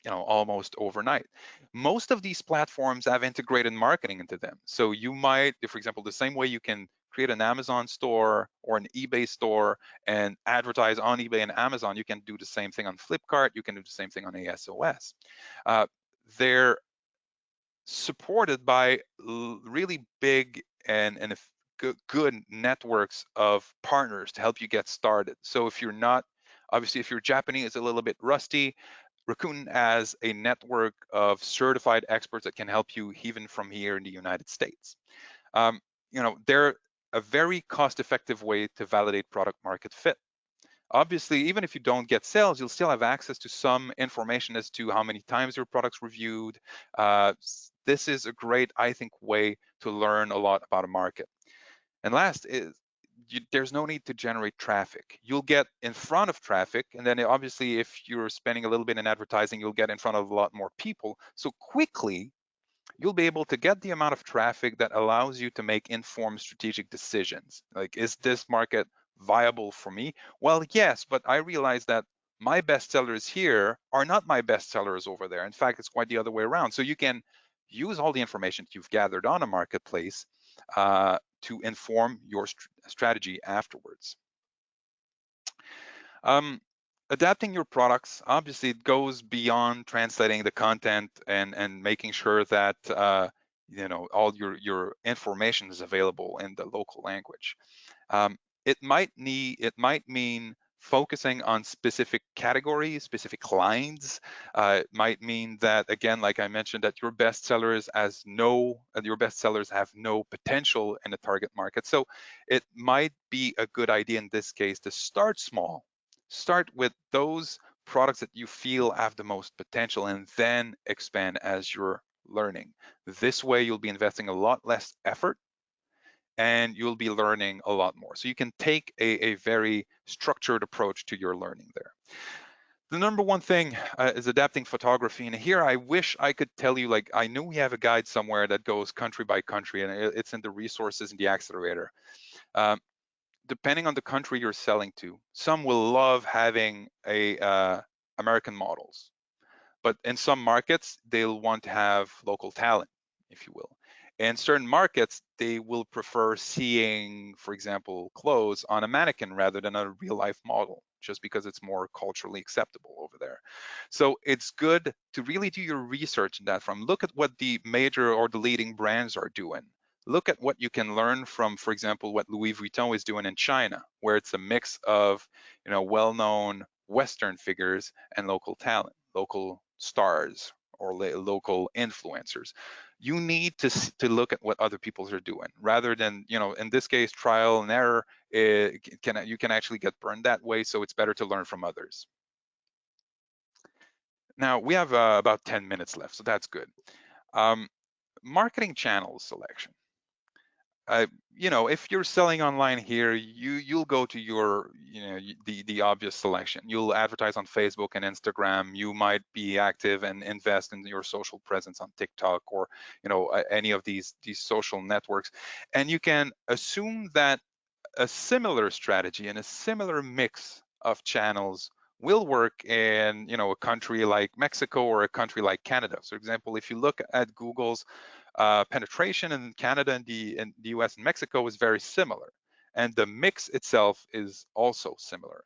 almost overnight. Most of these platforms have integrated marketing into them. So you might, for example, the same way you can create an Amazon store or an eBay store and advertise on eBay and Amazon, you can do the same thing on Flipkart, you can do the same thing on ASOS. They're supported by really big and good networks of partners to help you get started. So if you're not, obviously, if you're Japanese, a little bit rusty, Rakuten has a network of certified experts that can help you even from here in the United States. They're a very cost-effective way to validate product market fit. Obviously, even if you don't get sales, you'll still have access to some information as to how many times your product's reviewed. This is a great, I think, way to learn a lot about a market. And last is, there's no need to generate traffic. You'll get in front of traffic, and then obviously if you're spending a little bit in advertising, you'll get in front of a lot more people. So quickly, you'll be able to get the amount of traffic that allows you to make informed strategic decisions. Like, is this market viable for me? Well, yes, but I realize that my best sellers here are not my best sellers over there. In fact, it's quite the other way around. So you can use all the information you've gathered on a marketplace to inform your strategy afterwards. Adapting your products, obviously, it goes beyond translating the content and making sure that all your information is available in the local language. It might mean focusing on specific categories, specific lines. It might mean that, again, like I mentioned, that your best sellers have no potential in the target market. So it might be a good idea in this case to start small. Start with those products that you feel have the most potential and then expand as you're learning. This way, you'll be investing a lot less effort and you'll be learning a lot more. So you can take a very structured approach to your learning there. The number one thing is adapting photography. And here I wish I could tell you, like, I know we have a guide somewhere that goes country by country, and it's in the resources in the accelerator. Depending on the country you're selling to, some will love having American models, but in some markets, they'll want to have local talent, if you will. In certain markets, they will prefer seeing, for example, clothes on a mannequin rather than a real life model, just because it's more culturally acceptable over there. So it's good to really do your research in that front. Look at what the major or the leading brands are doing. Look at what you can learn from, for example, what Louis Vuitton is doing in China, where it's a mix of, well-known Western figures and local talent, local stars or local influencers. You need to look at what other people are doing rather than, in this case, trial and error. You can actually get burned that way. So it's better to learn from others. Now we have about 10 minutes left, so that's good. Marketing channel selection. if you're selling online here, you'll go to your, the obvious selection. You'll advertise on Facebook and Instagram. You might be active and invest in your social presence on TikTok or, any of these social networks. And you can assume that a similar strategy and a similar mix of channels will work in, a country like Mexico or a country like Canada. So, for example, if you look at Google's penetration in Canada and the US and Mexico is very similar, and the mix itself is also similar.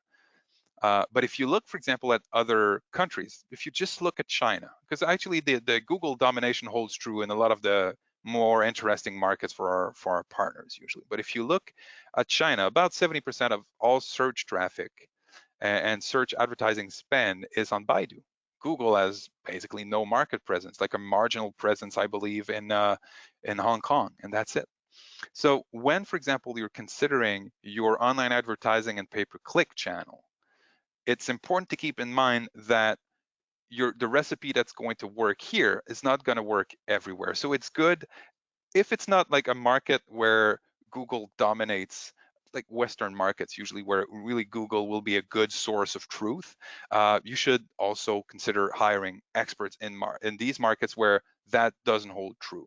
But if you look, for example, at other countries, if you just look at China, because actually the Google domination holds true in a lot of the more interesting markets for our partners usually. But if you look at China, about 70% of all search traffic and search advertising spend is on Baidu. Google has basically no market presence, like a marginal presence, I believe, in Hong Kong, and that's it. So when, for example, you're considering your online advertising and pay-per-click channel, it's important to keep in mind that the recipe that's going to work here is not going to work everywhere. So it's good if it's not like a market where Google dominates, like Western markets usually, where really Google will be a good source of truth. You should also consider hiring experts in these markets where that doesn't hold true.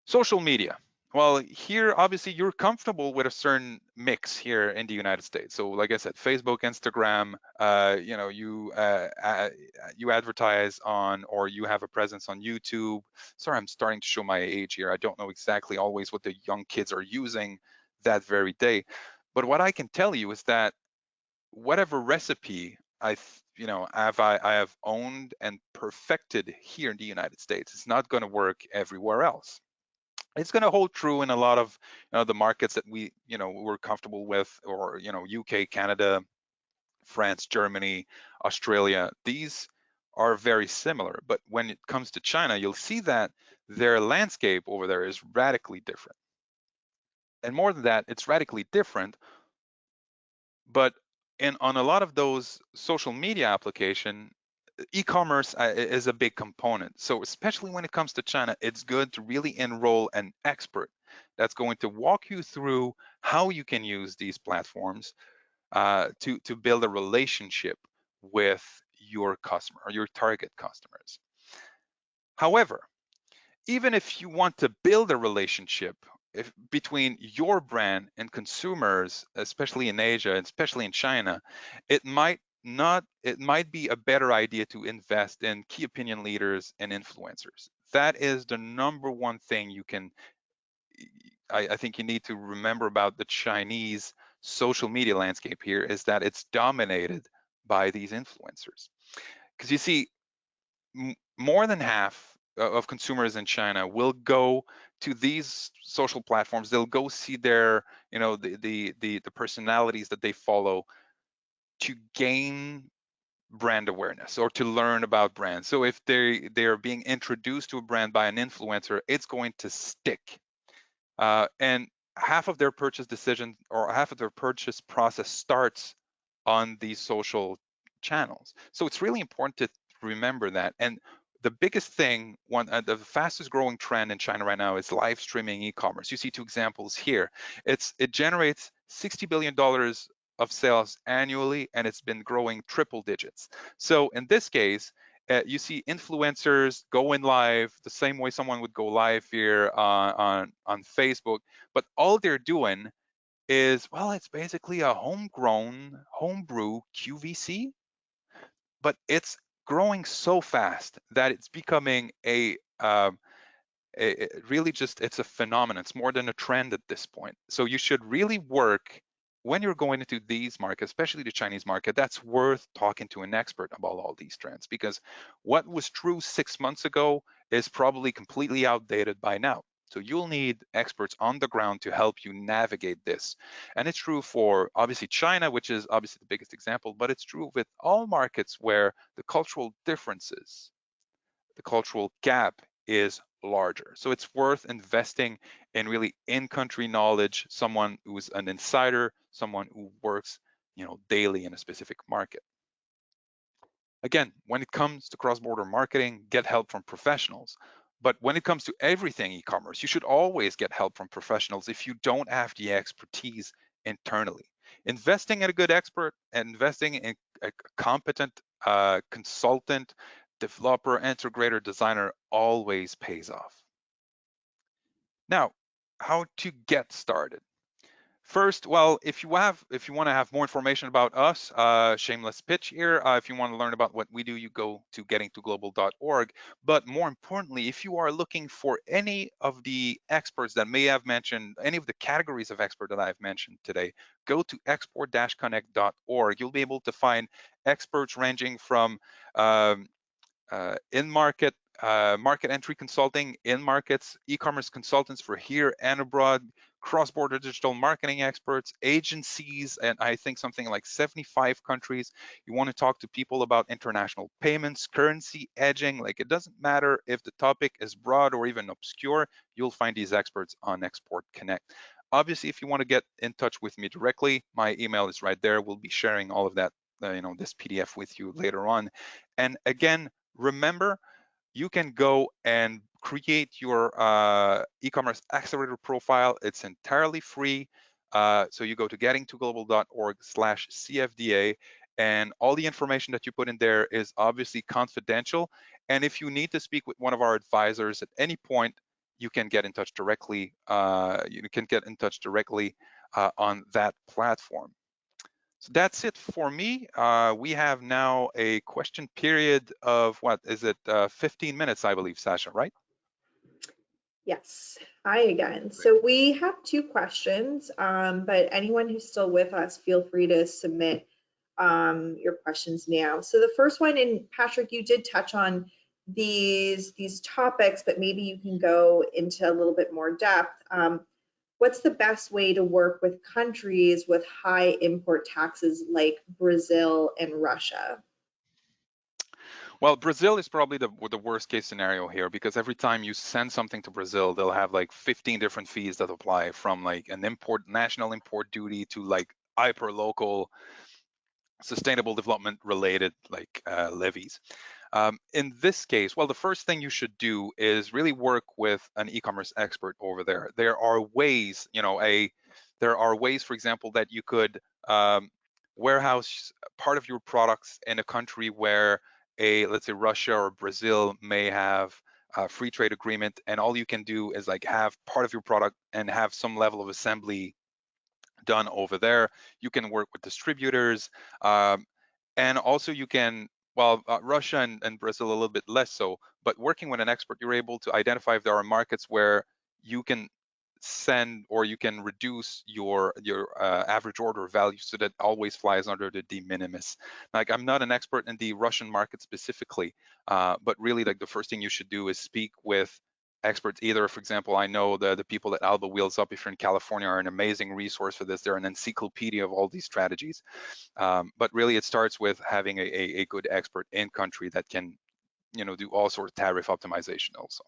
Social media. Well, here, obviously, you're comfortable with a certain mix here in the United States. So, like I said, Facebook, Instagram, you advertise on, or you have a presence on YouTube. Sorry, I'm starting to show my age here. I don't know exactly always what the young kids are using that very day. But what I can tell you is that whatever recipe I have owned and perfected here in the United States, it's not going to work everywhere else. It's going to hold true in a lot of the markets that we're comfortable with, or UK, Canada, France, Germany, Australia. These are very similar, but when it comes to China, you'll see that their landscape over there is radically different. And more than that, it's radically different, but on a lot of those social media application, e-commerce is a big component. So especially when it comes to China, it's good to really enroll an expert that's going to walk you through how you can use these platforms to build a relationship with your customer or your target customers. However, even if you want to build a relationship between your brand and consumers, especially in Asia, especially in China, it might be a better idea to invest in key opinion leaders and influencers. That is the number one thing I think you need to remember about the Chinese social media landscape here, is that it's dominated by these influencers. Because you see, more than half of consumers in China will go to these social platforms. They'll go see their, the personalities that they follow to gain brand awareness or to learn about brands. So if they're being introduced to a brand by an influencer, it's going to stick. And half of their purchase decision or half of their purchase process starts on these social channels. So it's really important to remember that. And the biggest thing, the fastest growing trend in China right now is live streaming e-commerce. You see two examples here. It generates $60 billion of sales annually, and it's been growing triple digits. So in this case, you see influencers going live the same way someone would go live here on Facebook, but all they're doing is, well, it's basically a homebrew QVC, but it's growing so fast that it's becoming really just, it's a phenomenon. It's more than a trend at this point. So you should really work when you're going into these markets, especially the Chinese market. That's worth talking to an expert about all these trends, because what was true 6 months ago is probably completely outdated by now. So you'll need experts on the ground to help you navigate this. And it's true for obviously China, which is obviously the biggest example, but it's true with all markets where the cultural differences, the cultural gap is larger. So it's worth investing in really in-country knowledge, someone who's an insider, someone who works, daily in a specific market. Again, when it comes to cross-border marketing, get help from professionals. But when it comes to everything e-commerce, you should always get help from professionals if you don't have the expertise internally. Investing in a good expert and investing in a competent consultant, developer, integrator, designer always pays off. Now, how to get started? First, well, if you want to have more information about us, shameless pitch here. If you want to learn about what we do, you go to gettingtoglobal.org. But more importantly, if you are looking for any of the experts that may have mentioned, any of the categories of expert that I've mentioned today, go to export-connect.org. You'll be able to find experts ranging from in-market, market entry consulting, in markets, e-commerce consultants for here and abroad, cross-border digital marketing experts, agencies, and I think something like 75 countries. You want to talk to people about international payments, currency hedging. Like, it doesn't matter if the topic is broad or even obscure, you'll find these experts on Export Connect. Obviously, if you want to get in touch with me directly, my email is right there. We'll be sharing all of that, this PDF with you later on. And again, remember, you can go and create your e-commerce accelerator profile. It's entirely free. So you go to gettingtoglobal.org/CFDA, and all the information that you put in there is obviously confidential. And if you need to speak with one of our advisors at any point, you can get in touch directly. On that platform. So that's it for me. We have now a question period of, what is it, 15 minutes, I believe, Sasha, right? Yes. Hi again. So we have two questions, but anyone who's still with us, feel free to submit your questions now. So the first one, and Patrick, you did touch on these topics, but maybe you can go into a little bit more depth. What's the best way to work with countries with high import taxes like Brazil and Russia? Well, Brazil is probably the worst case scenario here, because every time you send something to Brazil, they'll have like 15 different fees that apply, from like an national import duty to like hyper local sustainable development related levies. In this case, well, the first thing you should do is really work with an e-commerce expert over there. There are ways, for example, that you could warehouse part of your products in a country where let's say Russia or Brazil may have a free trade agreement, and all you can do is like have part of your product and have some level of assembly done over there. You can work with distributors, and also you can, well, Russia and Brazil a little bit less so, but working with an expert, you're able to identify if there are markets where you can send or you can reduce your average order value so that always flies under the de minimis. Like, I'm not an expert in the Russian market specifically, but really, like, the first thing you should do is speak with experts. Either, for example, I know the people at Alba Wheels Up, if you're in California, are an amazing resource for this. They're an encyclopedia of all these strategies. But really, it starts with having a good expert in country that can, do all sorts of tariff optimization also.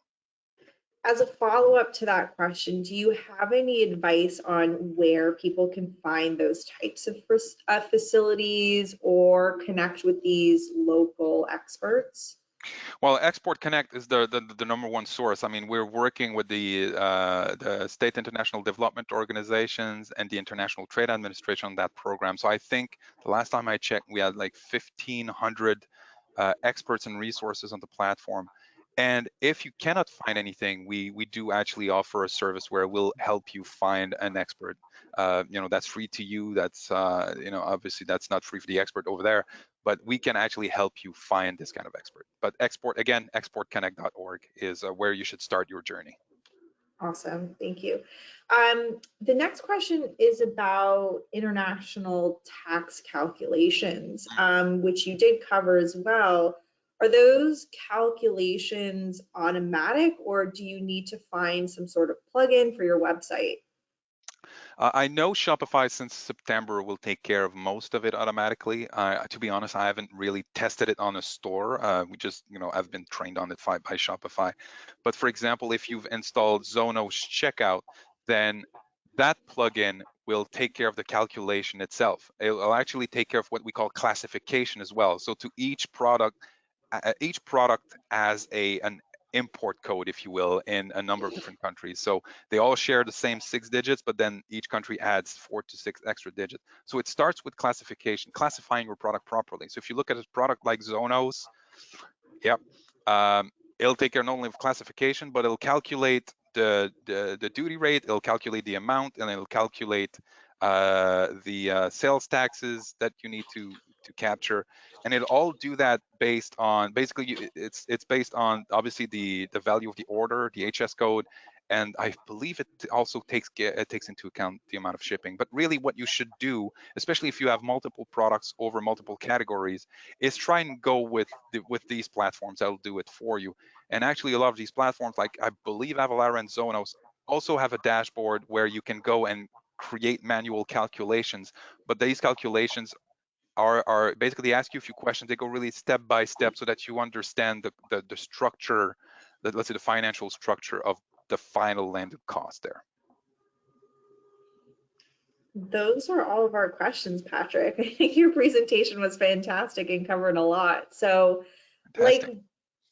As a follow-up to that question, do you have any advice on where people can find those types of facilities or connect with these local experts? Well, Export Connect is the number one source. I mean, we're working with the state international development organizations and the International Trade Administration on that program. So I think the last time I checked, we had like 1,500 experts and resources on the platform. And if you cannot find anything, we do actually offer a service where we'll help you find an expert. That's free to you. That's obviously that's not free for the expert over there, but we can actually help you find this kind of expert. But exportconnect.org is where you should start your journey. Awesome, thank you. The next question is about international tax calculations, which you did cover as well. Are those calculations automatic, or do you need to find some sort of plugin for your website? I know Shopify since September will take care of most of it automatically. To be honest, I haven't really tested it on a store. We just, I've been trained on it by Shopify. But for example, if you've installed Zono's checkout, then that plugin will take care of the calculation itself. It will actually take care of what we call classification as well. So to each product has an import code, if you will, in a number of different countries. So they all share the same 6 digits, but then each country adds 4 to 6 extra digits. So it starts with classification, classifying your product properly. So if you look at a product like Zonos, yep, it'll take care not only of classification, but it'll calculate the duty rate, it'll calculate the amount, and it'll calculate the sales taxes that you need to capture, and it'll all do that based on basically it's based on obviously the value of the order, the HS code, and I believe it also takes into account the amount of shipping. But really, what you should do, especially if you have multiple products over multiple categories, is try and go with these platforms that'll do it for you. And actually, a lot of these platforms, like I believe Avalara and Zonos, also have a dashboard where you can go and create manual calculations. But these calculations are basically ask you a few questions. They go really step by step so that you understand the structure, let's say the financial structure of the final landed cost there. Those are all of our questions, Patrick. I think your presentation was fantastic and covered a lot. So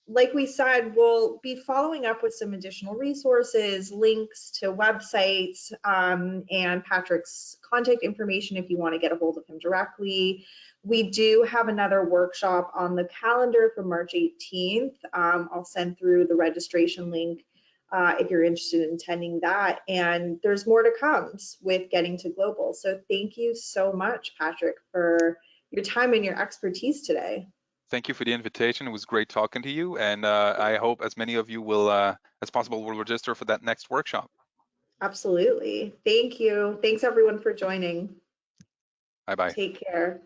like we said, we'll be following up with some additional resources, links to websites, and Patrick's contact information if you want to get a hold of him directly. We do have another workshop on the calendar for March 18th. I'll send through the registration link if you're interested in attending that. And there's more to come with Getting to Global. So thank you so much, Patrick, for your time and your expertise today. Thank you for the invitation. It was great talking to you, and I hope as many of you will, as possible, will register for that next workshop. Absolutely. Thank you. Thanks everyone for joining. Bye-bye. Take care.